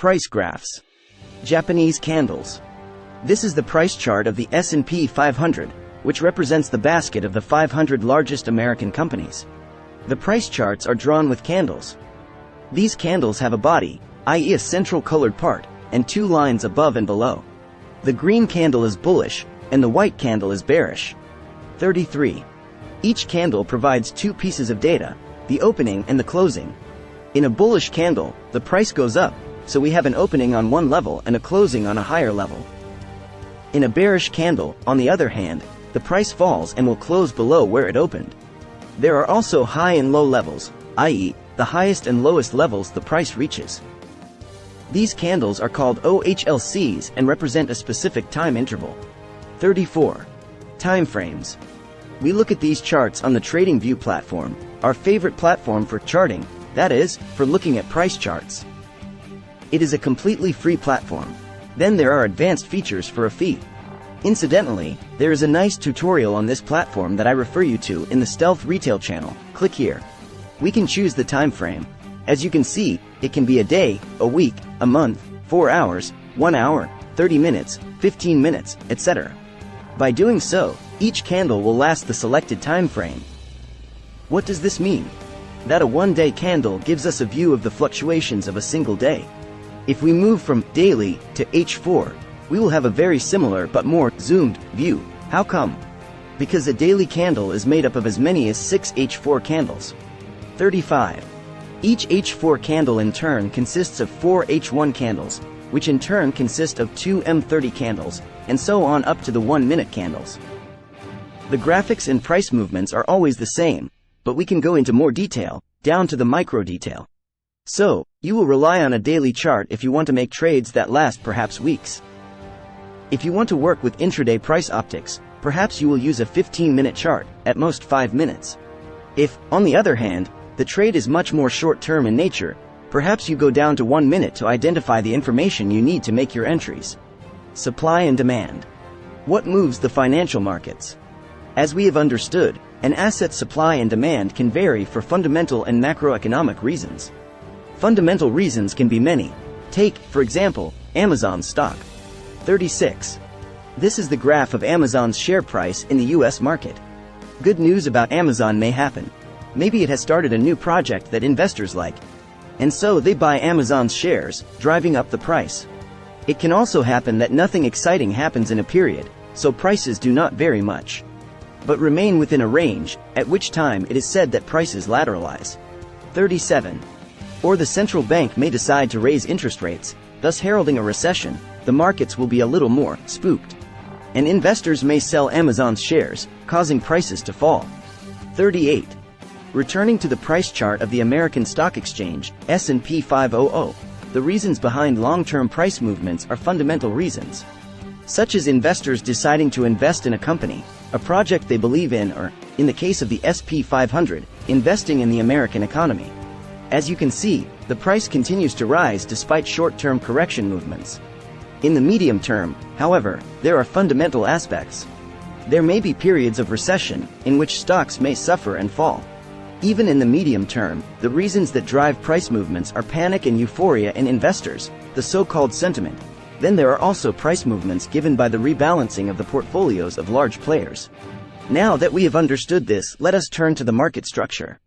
Price graphs. Japanese candles. This is the price chart of the S&P 500, which represents the basket of the 500 largest American companies. The price charts are drawn with candles. These candles have a body, i.e. a central colored part, and two lines above and below. The green candle is bullish, and the white candle is bearish. 33. Each candle provides two pieces of data, the opening and the closing. In a bullish candle, the price goes up, so we have an opening on one level and a closing on a higher level. In a bearish candle, on the other hand, the price falls and will close below where it opened. There are also high and low levels, i.e., the highest and lowest levels the price reaches. These candles are called OHLCs and represent a specific time interval. 34. Time frames. We look at these charts on the TradingView platform, our favorite platform for charting, that is, for looking at price charts. It is a completely free platform. Then there are advanced features for a fee. Incidentally, there is a nice tutorial on this platform that I refer you to in the Stealth Retail channel. Click here. We can choose the time frame. As you can see, it can be a day, a week, a month, 4 hours, 1 hour, 30 minutes, 15 minutes, etc. By doing so, each candle will last the selected time frame. What does this mean? That a one-day candle gives us a view of the fluctuations of a single day. If we move from daily to H4, we will have a very similar but more zoomed view. How come? Because a daily candle is made up of as many as 6 H4 candles. 35. Each H4 candle in turn consists of 4 H1 candles, which in turn consist of 2 M30 candles, and so on up to the 1-minute candles. The graphics and price movements are always the same, but we can go into more detail, down to the micro detail. So, you will rely on a daily chart if you want to make trades that last perhaps weeks. If you want to work with intraday price optics, perhaps you will use a 15-minute chart, at most 5 minutes. If, on the other hand, the trade is much more short-term in nature, perhaps you go down to 1 minute to identify the information you need to make your entries. Supply and demand. What moves the financial markets? As we have understood, an asset's supply and demand can vary for fundamental and macroeconomic reasons. Fundamental reasons can be many. Take, for example, Amazon's stock. 36. This is the graph of Amazon's share price in the US market. Good news about Amazon may happen. Maybe it has started a new project that investors like, and so they buy Amazon's shares, driving up the price. It can also happen that nothing exciting happens in a period, so prices do not vary much, but remain within a range, at which time it is said that prices lateralize. 37. Or the central bank may decide to raise interest rates, thus heralding a recession. The markets will be a little more spooked, and investors may sell Amazon's shares, causing prices to fall. 38. Returning to the price chart of the American Stock Exchange, S&P 500, the reasons behind long-term price movements are fundamental reasons, such as investors deciding to invest in a company, a project they believe in, or, in the case of the SP 500, investing in the American economy. As you can see, the price continues to rise despite short-term correction movements. In the medium term, however, there are fundamental aspects. There may be periods of recession, in which stocks may suffer and fall. Even in the medium term, the reasons that drive price movements are panic and euphoria in investors, the so-called sentiment. Then there are also price movements given by the rebalancing of the portfolios of large players. Now that we have understood this, let us turn to the market structure.